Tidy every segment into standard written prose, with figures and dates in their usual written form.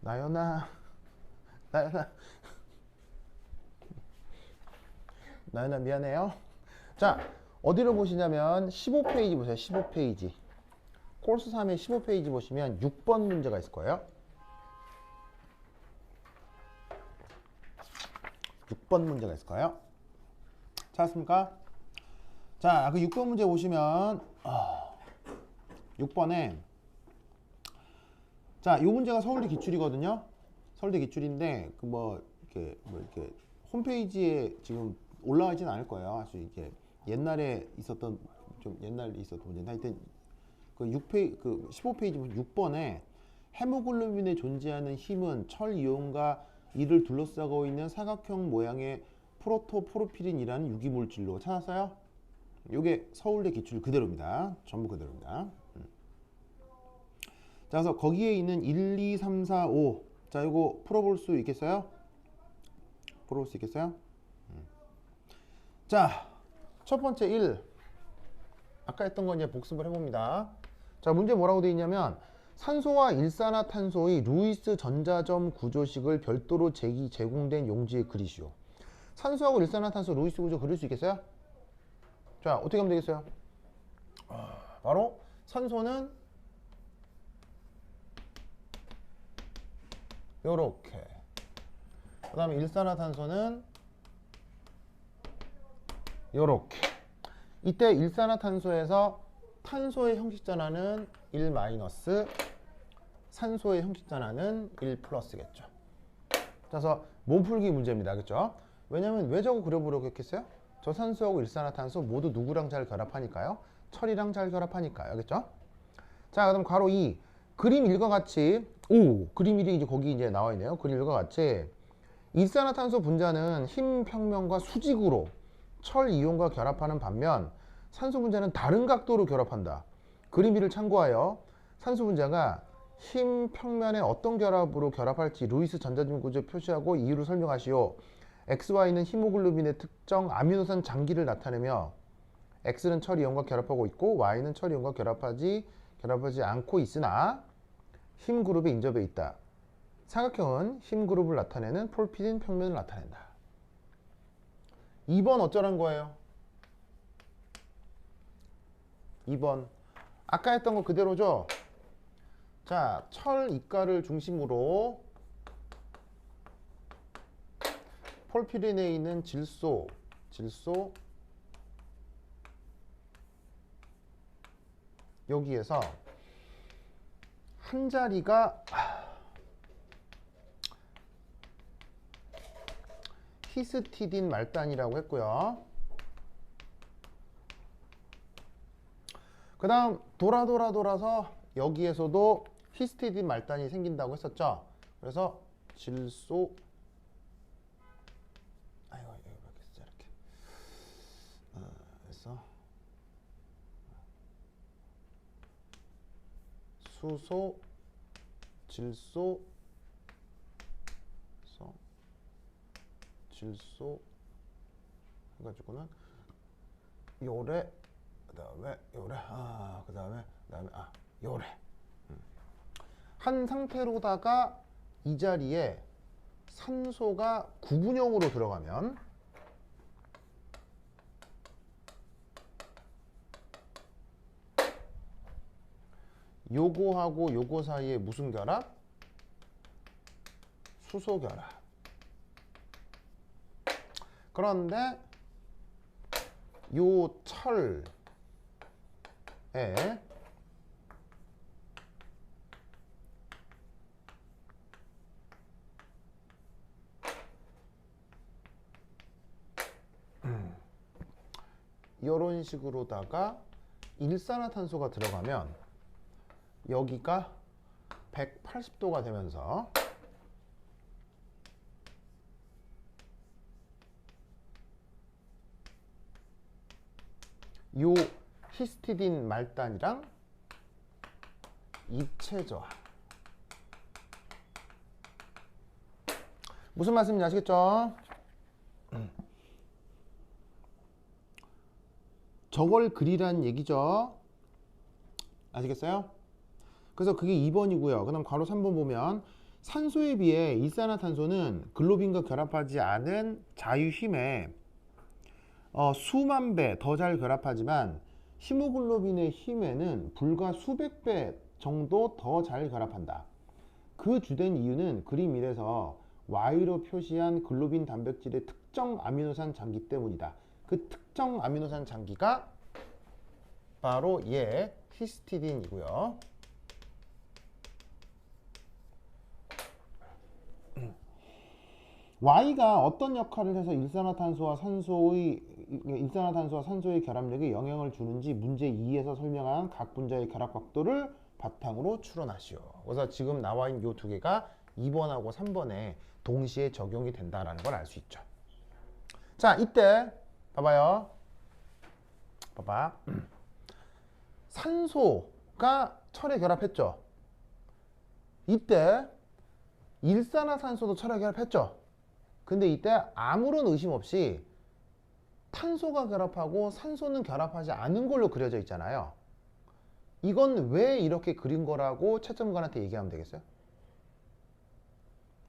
나연아, 나연아, 나연아 미안해요. 자, 어디로 보시냐면 15페이지 보세요. 15페이지. 코र्스 3의 15페이지 보시면 6번 문제가 있을 거예요. 6번 문제가 있을 거예요. 찾았습니까? 자, 그 6번 문제 보시면 6번에 자, 이 문제가 서울대 기출이거든요. 서울대 기출인데 그 이렇게 홈페이지에 지금 올라가지는 않을 거예요. 아주 이게 옛날에 있었던 좀 옛날에 있었던 문제. 하여튼 그 15페이지 6번에 헤모글로빈에 존재하는 힘은 철 이온과 이를 둘러싸고 있는 사각형 모양의 프로토포르피린이라는 유기물질로 찾았어요? 이게 서울대 기출 그대로입니다. 전부 그대로입니다. 자, 그래서 거기에 있는 1, 2, 3, 4, 5. 자, 이거 풀어볼 수 있겠어요? 풀어볼 수 있겠어요? 자, 첫 번째 1. 아까 했던 거 이제 복습을 해봅니다. 자, 문제 뭐라고 되어 있냐면 산소와 일산화탄소의 루이스 전자점 구조식을 별도로 제공된 용지에 그리시오. 산소하고 일산화탄소 루이스 구조 그릴 수 있겠어요? 자, 어떻게 하면 되겠어요? 바로 산소는 요렇게, 그 다음에 일산화탄소는 요렇게. 이때 일산화탄소에서 탄소의 형식전환은 1 마이너스, 산소의 형식전환은 1 플러스겠죠. 그래서 몸풀기 문제입니다. 그렇죠? 왜냐면 왜 저거 그려보려고 했겠어요? 저 산소하고 일산화탄소 모두 누구랑 잘 결합하니까요? 철이랑 잘 결합하니까요. 그렇죠? 자, 그럼 괄호 2. 그림 1과 같이, 그림 1이 이제 거기 이제 나와 있네요. 그림 1과 같이 일산화탄소 분자는 힘 평면과 수직으로 철 이온과 결합하는 반면 산소 분자는 다른 각도로 결합한다. 그림 2를 참고하여 산소 분자가 힘 평면에 어떤 결합으로 결합할지 루이스 전자점 구조 표시하고 이유를 설명하시오. XY는 히모글로빈의 특정 아미노산 장기를 나타내며 X는 철 이온과 결합하고 있고 Y는 철 이온과 결합하지 않고 있으나 힘 그룹에 인접해 있다. 사각형은 힘 그룹을 나타내는 폴피딘 평면을 나타낸다. 2번 어쩌란 거예요? 2번 아까 했던 거 그대로죠? 자, 철 이가를 중심으로 폴피린에 있는 질소 여기에서 한 자리가 히스티딘 말단이라고 했고요. 그 다음 돌아서 여기에서도 히스티딘 말단이 생긴다고 했었죠. 그래서 질소 이렇게 그래서 수소 질소 해가지고는 요래, 그 다음에 요래, 그 다음에 요래. 한 상태로다가 이 자리에 산소가 구분형으로 들어가면 요거하고 요거 사이에 무슨 결합? 수소 결합. 그런데 요 철에 이런 식으로다가 일산화탄소가 들어가면 여기가 180도가 되면서 요 히스티딘 말단이랑 입체 저하. 무슨 말씀인지 아시겠죠? 저걸 그리란 얘기죠. 아시겠어요? 그래서 그게 2번이고요. 그 다음 괄호 3번 보면 산소에 비해 일산화탄소는 글로빈과 결합하지 않은 자유힘에 수만 배 더 잘 결합하지만 히모글로빈의 힘에는 불과 수백 배 정도 더 잘 결합한다. 그 주된 이유는 그림 1에서 Y로 표시한 글로빈 단백질의 특정 아미노산 장기 때문이다. 그 특정 아미노산 장기가 바로 얘 히스티딘이고요. Y가 어떤 역할을 해서 일산화탄소와 산소의 결합력에 영향을 주는지 문제 2에서 설명한 각 분자의 결합 각도를 바탕으로 추론하시오. 그래서 지금 나와 있는 이 두 개가 2번하고 3번에 동시에 적용이 된다라는 걸 알 수 있죠. 자, 이때 봐봐요. 봐봐. 산소가 철에 결합했죠. 이때 일산화탄소도 철에 결합했죠. 근데 이때 아무런 의심 없이 탄소가 결합하고 산소는 결합하지 않은 걸로 그려져 있잖아요. 이건 왜 이렇게 그린 거라고 채점관한테 얘기하면 되겠어요?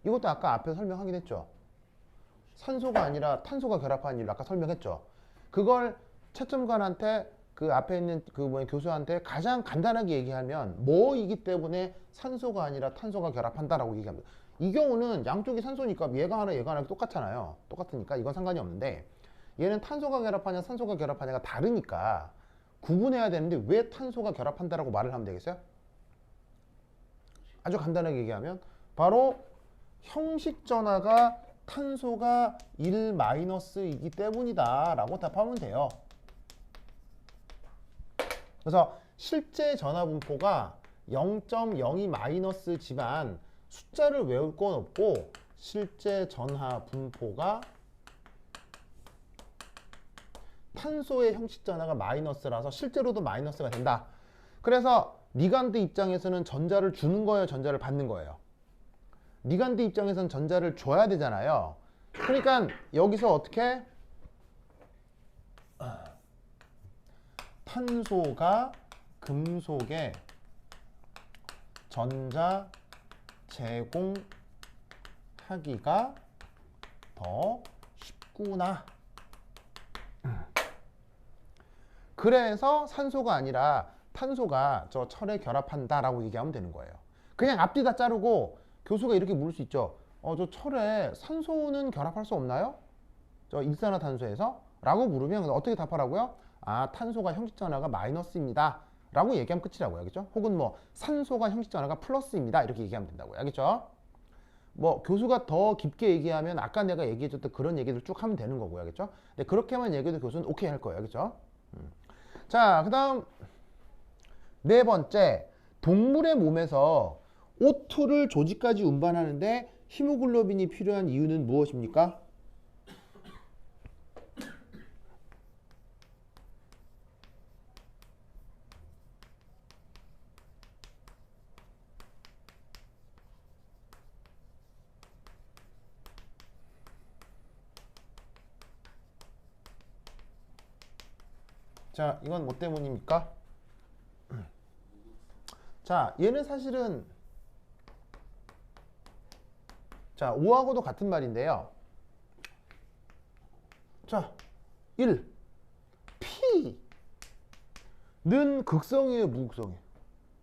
이것도 아까 앞에 설명하긴 했죠. 산소가 아니라 탄소가 결합한 일을 아까 설명했죠. 그걸 채점관한테 그 앞에 있는 교수한테 가장 간단하게 얘기하면 뭐이기 때문에 산소가 아니라 탄소가 결합한다라고 얘기합니다. 이 경우는 양쪽이 산소니까 얘가 하나 똑같잖아요. 똑같으니까 이건 상관이 없는데 얘는 탄소가 결합하냐 산소가 결합하냐가 다르니까 구분해야 되는데 왜 탄소가 결합한다라고 말을 하면 되겠어요? 아주 간단하게 얘기하면 바로 형식 전하가 탄소가 1-이기 때문이다 라고 답하면 돼요. 그래서 실제 전하 분포가 0.02-지만 숫자를 외울 건 없고 실제 전하 분포가 탄소의 형식 전하가 마이너스라서 실제로도 마이너스가 된다. 그래서 리간드 입장에서는 전자를 주는 거예요, 전자를 받는 거예요? 리간드 입장에서는 전자를 줘야 되잖아요. 그러니까 여기서 어떻게 탄소가 금속에 전자 제공하기가 더 쉽구나. 그래서 산소가 아니라 탄소가 저 철에 결합한다라고 얘기하면 되는 거예요. 그냥 앞뒤 다 자르고 교수가 이렇게 물을 수 있죠. 저 철에 산소는 결합할 수 없나요? 저 일산화탄소에서? 라고 물으면 어떻게 답하라고요? 아, 탄소가 형식 전하가 마이너스입니다. 라고 얘기하면 끝이라고요. 알겠죠? 혹은 뭐 산소가 형식 전하가 플러스입니다. 이렇게 얘기하면 된다고요. 알겠죠? 뭐 교수가 더 깊게 얘기하면 아까 내가 얘기해줬던 그런 얘기들 쭉 하면 되는 거고요. 알겠죠? 근데 그렇게만 얘기해도 교수는 오케이 할 거예요. 알겠죠? 자, 그 다음 네 번째, 동물의 몸에서 O2를 조직까지 운반하는데 히모글로빈이 필요한 이유는 무엇입니까? 자, 이건 뭐 때문입니까? 자, 얘는 사실은 자, 5하고도 같은 말인데요. 자, 1. P는 극성이에요, 무극성이에요?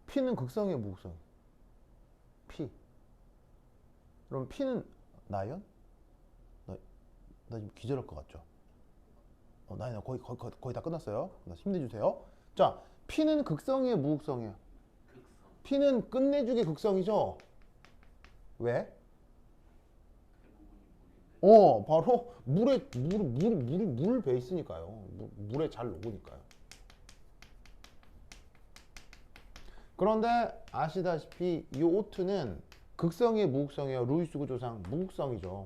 P는 극성이에요, 무극성이에요? P. 그럼 P는 나연? 나 지금 기절할 것 같죠? 나연 거의 다 끝났어요. 힘내주세요. 자, P는 극성이에요, 무극성이에요? P는 끝내주기 극성이죠? 왜? 바로 물 베이스니까요. 물에 잘 녹으니까요. 그런데 아시다시피 이 O2는 극성이에요, 무극성이에요? 루이스 구조상 무극성이죠.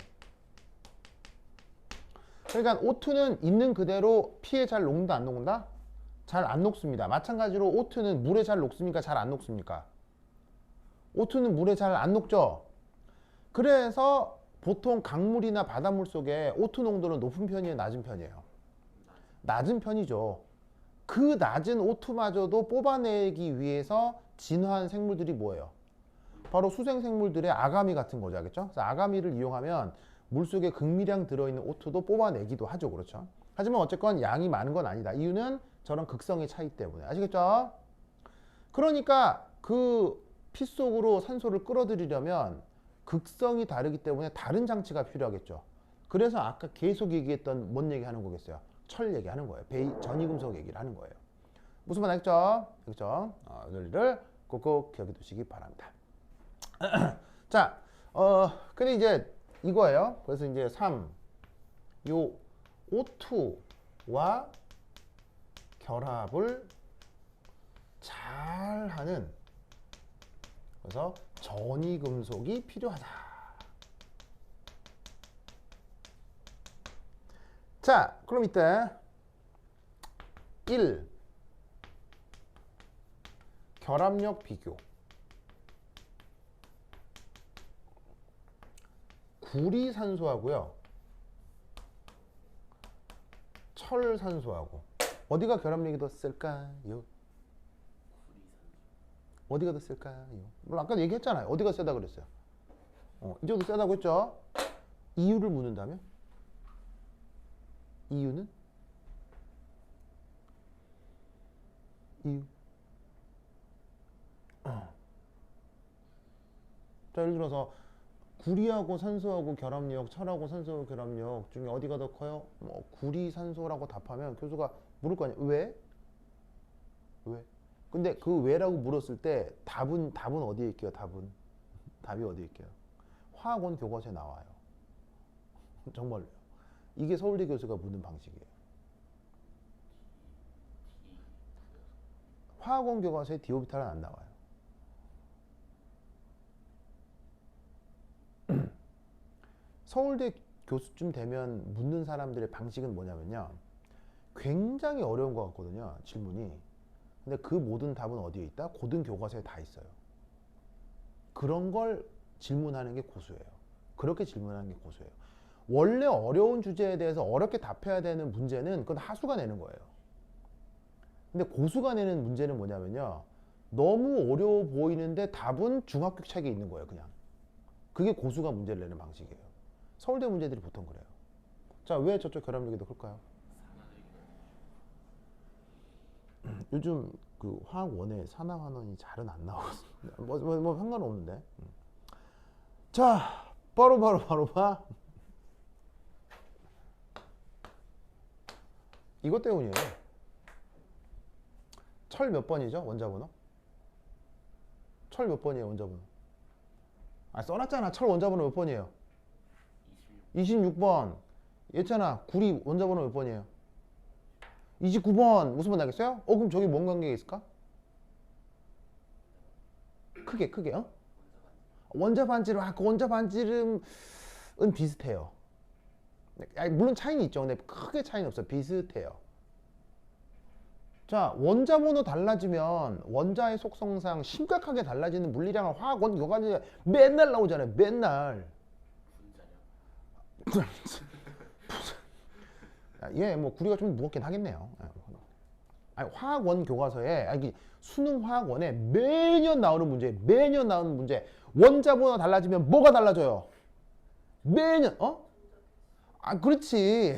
그러니까 O2는 있는 그대로 P에 잘 녹는다, 안 녹는다? 잘 안 녹습니다. 마찬가지로 O2는 물에 잘 녹습니까? 잘 안 녹습니까? O2는 물에 잘 안 녹죠? 그래서 보통 강물이나 바닷물 속에 O2 농도는 높은 편이에요, 낮은 편이에요? 낮은 편이죠. 그 낮은 O2마저도 뽑아내기 위해서 진화한 생물들이 뭐예요? 바로 수생생물들의 아가미 같은 거죠. 알겠죠? 그래서 아가미를 이용하면 물속에 극미량 들어있는 O2도 뽑아내기도 하죠. 그렇죠? 하지만 어쨌건 양이 많은 건 아니다. 이유는 저런 극성의 차이 때문에. 아시겠죠? 그러니까 그 피 속으로 산소를 끌어들이려면 극성이 다르기 때문에 다른 장치가 필요하겠죠. 그래서 아까 계속 얘기했던 뭔 얘기 하는 거겠어요? 철 얘기하는 거예요. 전이금속 얘기를 하는 거예요. 무슨 말 알겠죠? 알겠죠? 논리를 꼭꼭 기억해 두시기 바랍니다. 자, 근데 이제 이거예요. 그래서 이제 3, 요 O2와 결합을 잘 하는, 그래서 전이금속이 필요하다. 자, 그럼 이때 1. 결합력 비교. 구리산소하고요, 철산소하고 어디가 결합력이 더 셀까요? 어디가 더 셀까요? 물론 아까 얘기했잖아요. 어디가 세다 그랬어요. 이쪽도 세다고 했죠. 이유를 묻는다면? 이유는? 이유. 자, 예를 들어서 구리하고 산소하고 결합력, 철하고 산소 결합력 중에 어디가 더 커요? 구리 산소라고 답하면 교수가 물을 거 아니에요. 왜? 왜? 근데 그 왜라고 물었을 때 답은 어디에 있게요? 답이 어디에 있게요? 화학원 교과서에 나와요. 정말로요. 이게 서울대 교수가 묻는 방식이에요. 화학원 교과서에 디오비탈은 안 나와요. 서울대 교수쯤 되면 묻는 사람들의 방식은 뭐냐면요, 굉장히 어려운 것 같거든요, 질문이. 근데 그 모든 답은 어디에 있다? 고등 교과서에 다 있어요. 그런 걸 질문하는 게 고수예요. 그렇게 질문하는 게 고수예요. 원래 어려운 주제에 대해서 어렵게 답해야 되는 문제는 그건 하수가 내는 거예요. 근데 고수가 내는 문제는 뭐냐면요, 너무 어려워 보이는데 답은 중학교 책에 있는 거예요, 그냥. 그게 고수가 문제를 내는 방식이에요. 서울대 문제들이 보통 그래요. 자, 왜 저쪽 결합력이 더 클까요? 요즘 그 화학원에 산화환원이 잘은 안 나오거든요. 뭐 상관없는데. 자, 바로 봐. 이것 때문이에요. 철 몇 번이죠? 원자번호? 철 몇 번이에요, 원자번호? 써놨잖아. 철 원자번호 몇 번이에요? 26번. 얘잖아. 구리 원자번호 몇 번이에요? 29번. 무슨 번 나겠어요? 그럼 저기 뭔 관계가 있을까? 크게, 원자 반지름, 그 원자 반지름은 비슷해요. 물론 차이는 있죠. 근데 크게 차이는 없어요. 비슷해요. 자, 원자 번호 달라지면 원자의 속성상 심각하게 달라지는 물리량을 화학원 교과서에 맨날 나오잖아요. 맨날. 뭐 구리가 좀 무겁긴 하겠네요. 화학원 교과서에, 수능 화학원에 매년 나오는 문제. 원자 번호 달라지면 뭐가 달라져요? 매년. 그렇지.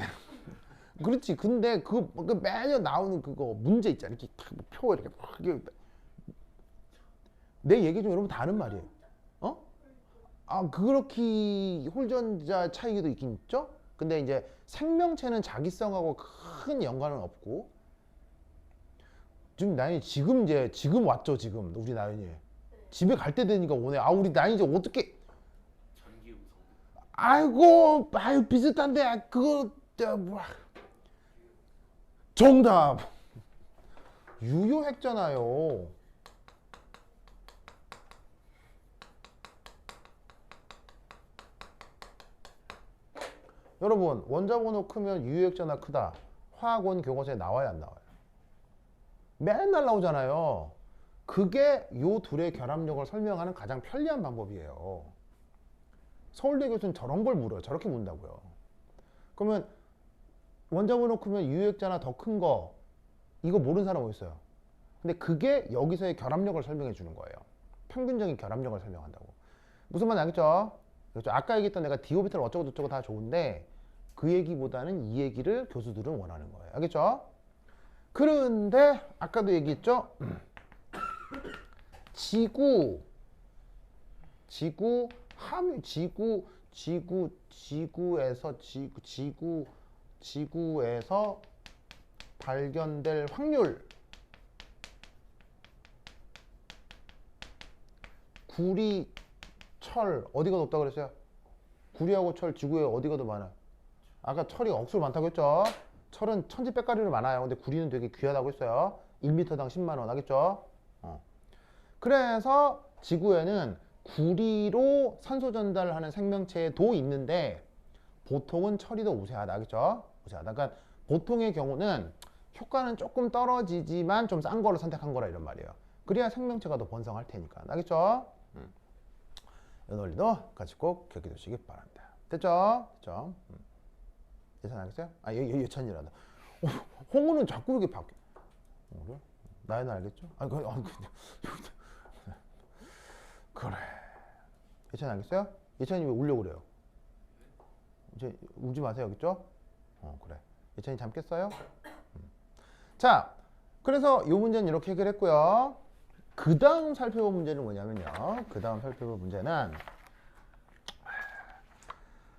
근데 그 매년 나오는 그거 문제 있잖아요. 이렇게 표 이렇게 막 내 얘기 좀 여러분 다 아는 말이에요. 그렇게 홀전자 차이도 있긴 있죠. 근데 이제 생명체는 자기성하고 큰 연관은 없고. 지금 나연이 지금 왔죠. 지금 우리 나연이 집에 갈 때 되니까 오네. 우리 나연이 이제 어떻게? 아이고 비슷한데 그거 뭐. 정답. 유효했잖아요. 여러분, 원자 번호 크면 유효액자나 크다. 화학원 교과서에 나와요, 안 나와요? 맨날 나오잖아요. 그게 요 둘의 결합력을 설명하는 가장 편리한 방법이에요. 서울대 교수는 저런 걸 물어요. 저렇게 묻는다고요. 그러면 원자 번호 크면 유효액자나 더 큰 거, 이거 모르는 사람 어디 있어요? 근데 그게 여기서의 결합력을 설명해 주는 거예요. 평균적인 결합력을 설명한다고. 무슨 말인지 알겠죠? 그렇죠? 아까 얘기했던 내가 d 오비탈 어쩌고 저쩌고 다 좋은데 그 얘기보다는 이 얘기를 교수들은 원하는 거예요. 알겠죠? 그런데 아까도 얘기했죠? 지구 지구에서 발견될 확률, 구리, 철 어디가 높다고 그랬어요? 구리하고 철 지구에 어디가 더 많아? 아까 철이 억수로 많다고 했죠? 철은 천지백가리로 많아요. 근데 구리는 되게 귀하다고 했어요. 1m당 10만 원 하겠죠? 그래서 지구에는 구리로 산소 전달을 하는 생명체도 있는데 보통은 철이 더 우세하다. 알겠죠? 우세하다. 그러니까 보통의 경우는 효과는 조금 떨어지지만 좀 싼 거를 선택한 거라 이런 말이에요. 그래야 생명체가 더 번성할 테니까. 알겠죠? 이 논리도 같이 꼭 기억해 두시기 바랍니다. 됐죠? 됐죠? 예찬 알겠어요? 아, 예찬이란다. 홍우는 자꾸 이렇게 바뀌어. 그래? 나이는 알겠죠? 아니, 그래. 예찬이 알겠어요? 예찬이 왜 울려고 그래요? 이제 울지 마세요. 알겠죠? 그래. 예찬이 잠 깼어요? 자, 그래서 이 문제는 이렇게 해결했고요. 그 다음 살펴볼 문제는 뭐냐면요. 그 다음 살펴볼 문제는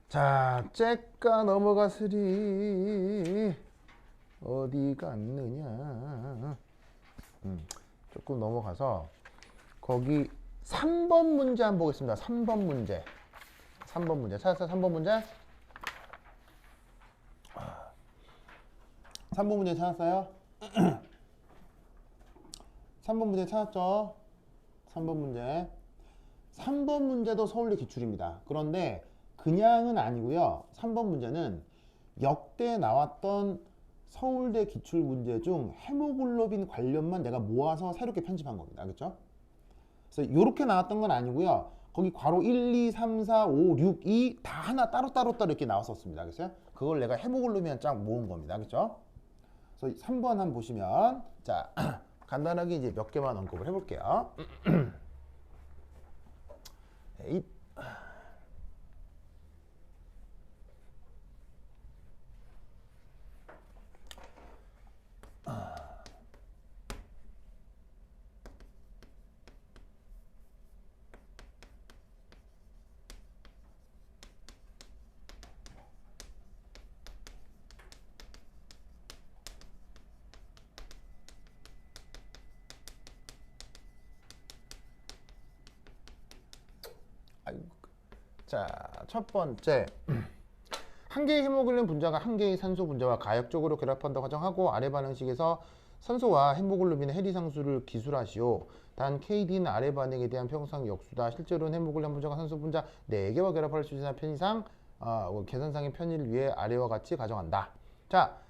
자, 째까 넘어가으리 어디 갔느냐. 조금 넘어가서 거기 3번 문제 한번 보겠습니다. 3번 문제. 3번 문제. 찾았어요? 3번 문제? 3번 문제 찾았어요? 3번 문제 찾았죠? 3번 문제. 3번 문제도 서울대 기출입니다. 그런데 그냥은 아니고요. 3번 문제는 역대 나왔던 서울대 기출 문제 중 헤모글로빈 관련만 내가 모아서 새롭게 편집한 겁니다. 알겠죠? 그래서 이렇게 나왔던 건 아니고요. 거기 괄호 1, 2, 3, 4, 5, 6, 2 다 하나 따로따로 이렇게 나왔었습니다. 알겠어요? 그걸 내가 헤모글로빈 쫙 모은 겁니다. 알겠죠? 그래서 3번 한번 보시면 자 간단하게 이제 몇 개만 언급을 해볼게요. 에잇. 자, 첫 번째 한 개의 헤모글린 분자가 한 개의 산소 분자와 가역적으로 결합한다고 가정하고 아래 반응식에서 산소와 헤모글로빈의 해리상수를 기술하시오. 단 KD는 아래 반응에 대한 평상 역수다. 실제로는 헤모글린 분자가 산소 분자 4개와 결합할 수 있는 편의상 계산상의 편의를 위해 아래와 같이 가정한다. 자,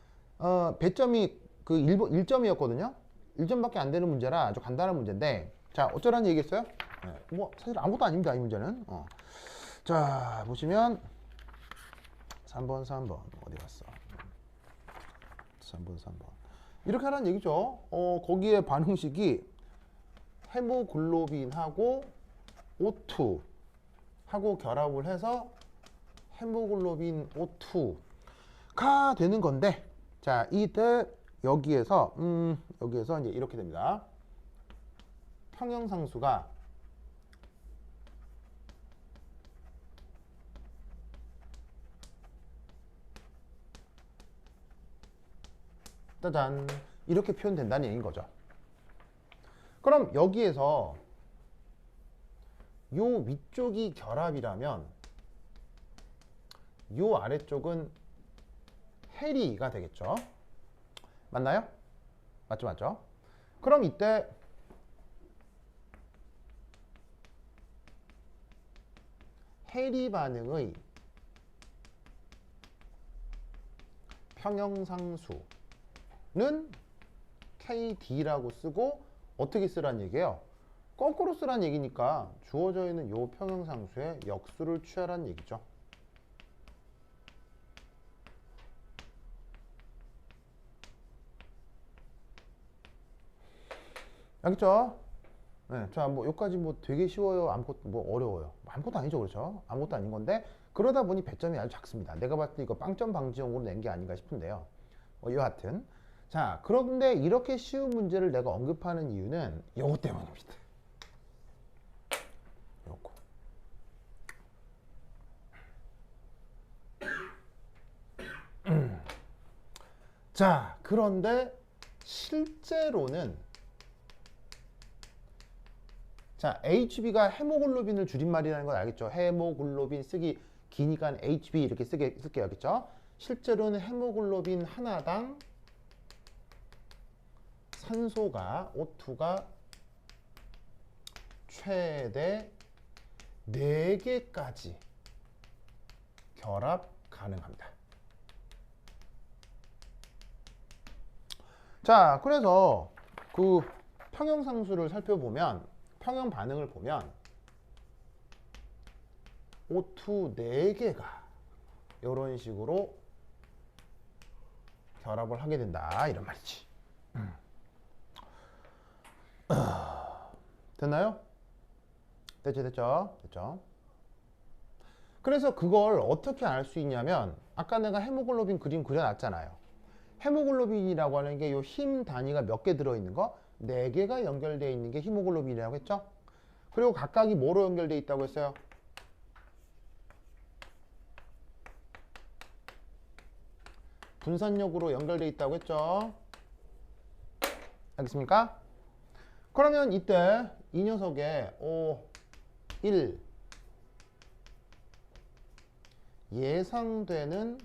배점이 그 1점이었거든요. 1점밖에 안 되는 문제라 아주 간단한 문제인데 자, 어쩌라는 얘기겠어요? 네, 뭐 사실 아무것도 아닙니다. 이 문제는. 자, 보시면 3번 어디 갔어? 3번 이렇게 하라는 얘기죠. 거기에 반응식이 헤모글로빈하고 O2 하고 결합을 해서 헤모글로빈 O2가 되는 건데 자, 이때 여기에서 이제 이렇게 됩니다. 평형상수가 짜잔 이렇게 표현된다는 얘기인 거죠. 그럼 여기에서 요 위쪽이 결합이라면 요 아래쪽은 해리가 되겠죠. 맞나요? 맞죠? 그럼 이때 해리 반응의 평형상수 는 KD라고 쓰고 어떻게 쓰라는 얘기예요? 거꾸로 쓰라는 얘기니까 주어져 있는 요 평형상수의 역수를 취하라는 얘기죠. 알겠죠? 네, 자, 뭐 여기까지 뭐 되게 쉬워요, 아무것도 뭐 어려워요. 아무것도 아니죠, 그렇죠? 아무것도 아닌 건데 그러다 보니 배점이 아주 작습니다. 내가 봤을 때 이거 빵점 방지용으로 낸 게 아닌가 싶은데요. 여하튼 자, 그런데 이렇게 쉬운 문제를 내가 언급하는 이유는 요거 때문입니다. 요거. 자, 그런데 실제로는 자, HB가 헤모글로빈을 줄임말이라는 건 알겠죠? 헤모글로빈 쓰기 기니까 HB 이렇게 쓸게요, 알겠죠? 실제로는 헤모글로빈 하나당 산소가 O2가 최대 4개까지 결합 가능합니다. 자, 그래서 그 평형상수를 살펴보면 평형 반응을 보면 O2 4개가 이런 식으로 결합을 하게 된다 이런 말이지. 됐나요? 됐죠? 그래서 그걸 어떻게 알 수 있냐면 아까 내가 헤모글로빈 그림 그려놨잖아요. 헤모글로빈이라고 하는 게 이 힘 단위가 몇 개 들어있는 거? 4개가 연결되어 있는 게 히모글로빈이라고 했죠? 그리고 각각이 뭐로 연결되어 있다고 했어요? 분산력으로 연결되어 있다고 했죠? 알겠습니까? 그러면 이때 이 녀석의 O1 예상되는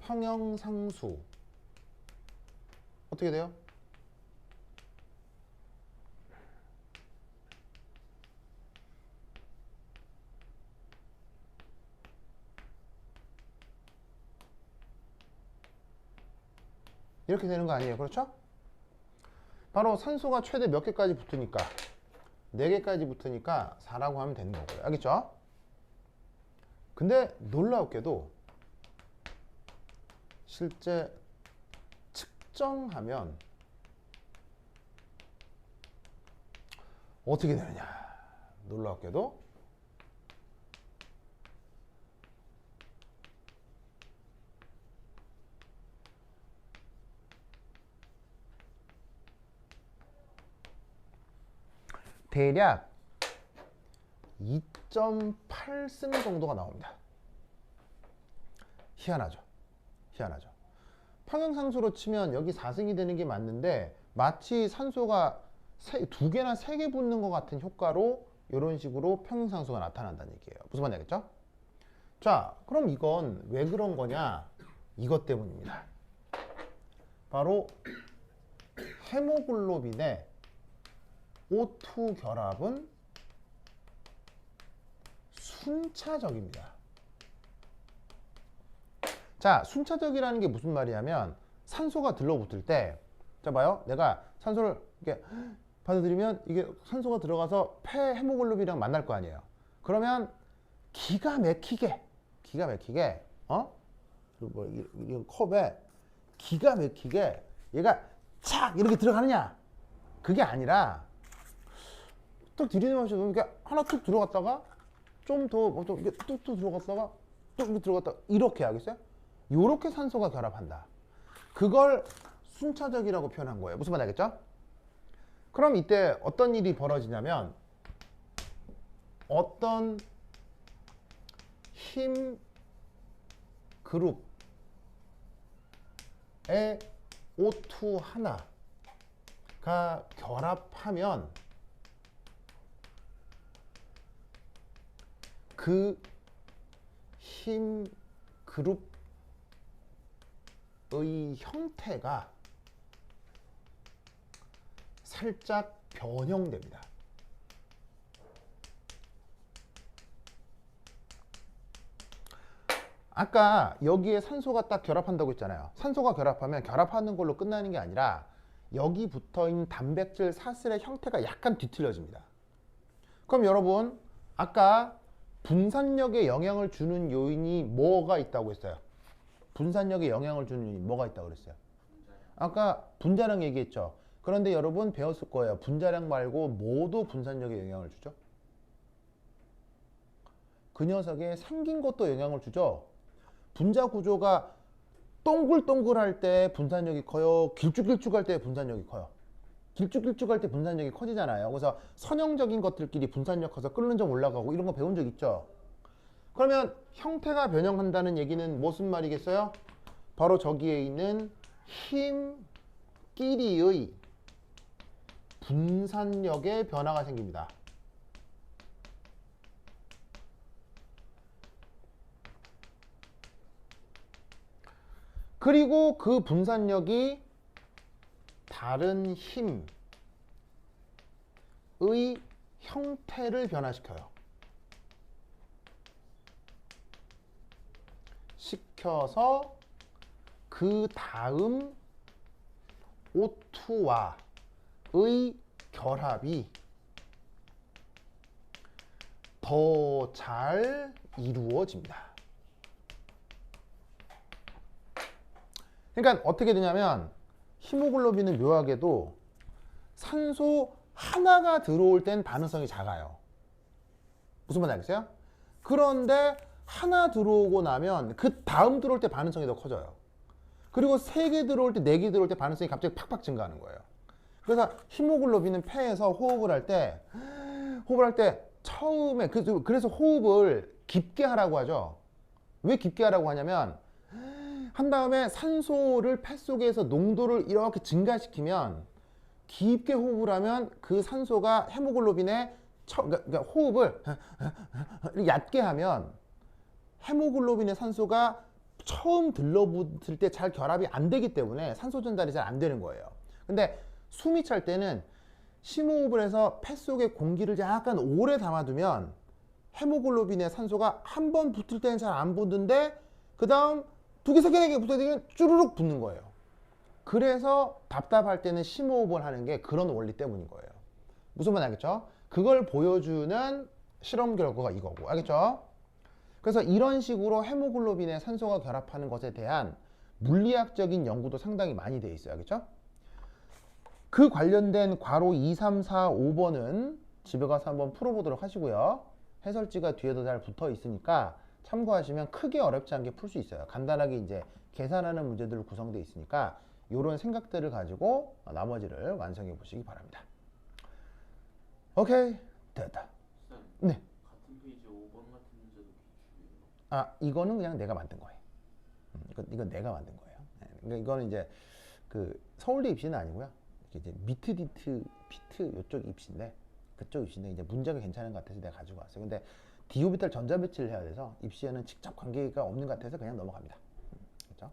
평형상수 어떻게 돼요? 이렇게 되는 거 아니에요? 그렇죠? 바로 산소가 최대 몇 개까지 붙으니까 4개까지 붙으니까 4라고 하면 되는 거고요. 알겠죠? 근데 놀라웠게도 실제 측정하면 어떻게 되느냐? 놀라웠게도 대략 2.8승 정도가 나옵니다. 희한하죠? 평형상수로 치면 여기 4승이 되는 게 맞는데 마치 산소가 2개나 3개 붙는 것 같은 효과로 이런 식으로 평형상수가 나타난다는 얘기예요. 무슨 말인지 알겠죠? 자, 그럼 이건 왜 그런 거냐? 이것 때문입니다. 바로 헤모글로빈의 O2 결합은 순차적입니다. 자, 순차적이라는 게 무슨 말이냐면 산소가 들러붙을 때, 자 봐요, 내가 산소를 이렇게 받아들이면 이게 산소가 들어가서 폐 헤모글로빈이랑 만날 거 아니에요. 그러면 기가 막히게 뭐 이 컵에 기가 막히게 얘가 착 이렇게 들어가느냐? 그게 아니라 딱 들이마셔 이렇게 하나 툭 들어갔다가 좀 더 이게 뚝 들어갔다가 또 이렇게 들어갔다가 이렇게 하겠어요? 요렇게 산소가 결합한다. 그걸 순차적이라고 표현한 거예요. 무슨 말인지 알겠죠? 그럼 이때 어떤 일이 벌어지냐면 어떤 힘 그룹의 O2 하나가 결합하면 그 힘 그룹의 형태가 살짝 변형됩니다. 아까 여기에 산소가 딱 결합한다고 했잖아요. 산소가 결합하면 결합하는 걸로 끝나는 게 아니라 여기 붙어있는 단백질 사슬의 형태가 약간 뒤틀려집니다. 그럼 여러분 아까 분산력에 영향을 주는 요인이 뭐가 있다고 했어요? 분산력에 영향을 주는 요인이 뭐가 있다고 그랬어요? 아까 분자량 얘기했죠. 그런데 여러분 배웠을 거예요. 분자량 말고 모두 분산력에 영향을 주죠. 그 녀석에 생긴 것도 영향을 주죠. 분자 구조가 동글동글할 때 분산력이 커요. 길쭉길쭉할 때 분산력이 커요. 길쭉길쭉할 때 분산력이 커지잖아요. 그래서 선형적인 것들끼리 분산력 커서 끓는 점 올라가고 이런 거 배운 적 있죠. 그러면 형태가 변형한다는 얘기는 무슨 말이겠어요? 바로 저기에 있는 힘끼리의 분산력의 변화가 생깁니다. 그리고 그 분산력이 다른 힘의 형태를 변화시켜요. 시켜서 그 다음 O2와의 결합이 더 잘 이루어집니다. 그러니까 어떻게 되냐면 히모글로빈은 묘하게도 산소 하나가 들어올 땐 반응성이 작아요. 무슨 말인지 알겠어요? 그런데 하나 들어오고 나면 그 다음 들어올 때 반응성이 더 커져요. 그리고 3개 들어올 때 4개 들어올 때 반응성이 갑자기 팍팍 증가하는 거예요. 그래서 히모글로빈은 폐에서 호흡을 할 때 처음에 그래서 호흡을 깊게 하라고 하죠. 왜 깊게 하라고 하냐면 한 다음에 산소를 폐 속에서 농도를 이렇게 증가시키면 깊게 호흡을 하면 그 산소가 헤모글로빈에 그러니까 호흡을 얕게 하면 헤모글로빈의 산소가 처음 들러붙을 때 잘 결합이 안 되기 때문에 산소 전달이 잘 안 되는 거예요. 근데 숨이 찰 때는 심호흡을 해서 폐 속에 공기를 약간 오래 담아두면 헤모글로빈의 산소가 한 번 붙을 때는 잘 안 붙는데 그 다음 2개, 3개, 4개 붙어야 되면 쭈르륵 붙는 거예요. 그래서 답답할 때는 심호흡을 하는 게 그런 원리 때문인 거예요. 무슨 말인지 알겠죠? 그걸 보여주는 실험 결과가 이거고, 알겠죠? 그래서 이런 식으로 헤모글로빈에 산소가 결합하는 것에 대한 물리학적인 연구도 상당히 많이 돼 있어요. 알겠죠? 그 관련된 괄호 2, 3, 4, 5번은 집에 가서 한번 풀어보도록 하시고요. 해설지가 뒤에도 잘 붙어 있으니까 참고하시면 크게 어렵지 않게 풀 수 있어요. 간단하게 이제 계산하는 문제들로 구성되어 있으니까 이런 생각들을 가지고 나머지를 완성해 보시기 바랍니다. 오케이, 됐다. 네. 같은 페이지 5번 같은 문제도 기출이에요. 아, 이거는 그냥 내가 만든 거예요. 이건 내가 만든 거예요. 네, 그러니까 이거는 이제 그 서울대 입시는 아니고요. 이제 미트, 디트, 피트 이쪽 입시인데 그쪽 입시인데 이제 문제가 괜찮은 것 같아서 내가 가지고 왔어요. 근데 디오비탈 전자 배치를 해야 돼서 입시에는 직접 관계가 없는 것 같아서 그냥 넘어갑니다. 그렇죠?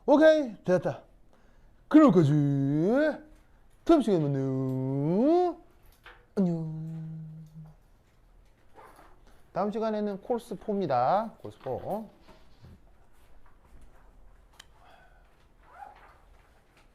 오케이, 됐다. 그럴까지. 다음 시간에 만나요. 안녕. 다음 시간에는 콜스 4입니다. 콜스 4.